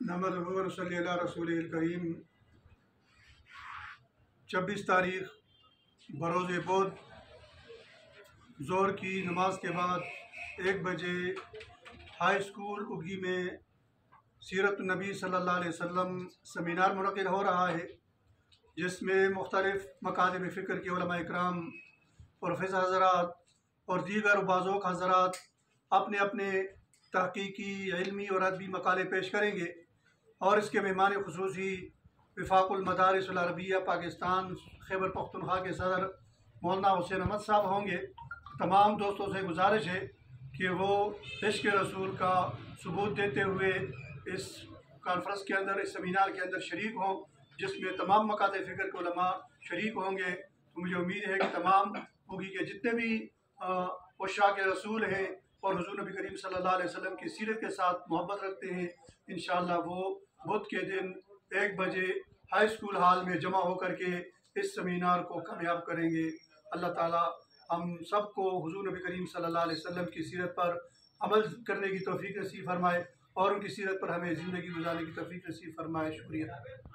नहमदुहु व नसल्ली अला रसूलिल करीम। 26 तारीख़ बरोज़ बुध ज़ोहर की नमाज के बाद 1 बजे हाई स्कूल उगी में सीरत नबी सल्लल्लाहु अलैहि वसल्लम सेमिनार मुनक़िद हो रहा है, जिसमें मुख्तलिफ़ मकातिब फ़िक्र के उलमा इकराम, प्रोफेसर हज़रात और दीगर बाज़ोक़ हज़रात अपने अपने तहक़ीक़ी, इल्मी और अदबी मक़ाले पेश करेंगे। और इसके मेहमान ख़ुसूसी वफ़ाक़ुल मदारिस अल अरबिया पाकिस्तान खैबर पख्तूनख्वा के सदर मौलाना हुसैन अहमद साहब होंगे। तमाम दोस्तों से गुजारिश है कि वो इश्क़ रसूल का सबूत देते हुए इस कॉन्फ्रेंस के अंदर, इस सेमिनार के अंदर शरीक हों, जिसमें तमाम मकातिब फ़िक्र के उलमा शरीक होंगे। तो मुझे उम्मीद है कि तमाम उगी के जितने भी उशाक़ रसूल हैं और हुज़ूर नबी करीम सल्लल्लाहु अलैहि वसल्लम की सीरत के साथ मोहब्बत रखते हैं, इंशाअल्लाह वो बुध के दिन 1 बजे हाई स्कूल हॉल में जमा होकर के इस सेमिनार को कामयाब करेंगे। अल्लाह ताला हम सबको हुज़ूर नबी करीम सल्लल्लाहु अलैहि वसल्लम की सीरत पर अमल करने की तौफ़ीक़ नसीब फ़रमाए और उनकी सीरत पर हमें ज़िंदगी गुज़ारने की तौफ़ीक़ नसीब फ़रमाए। शुक्रिया।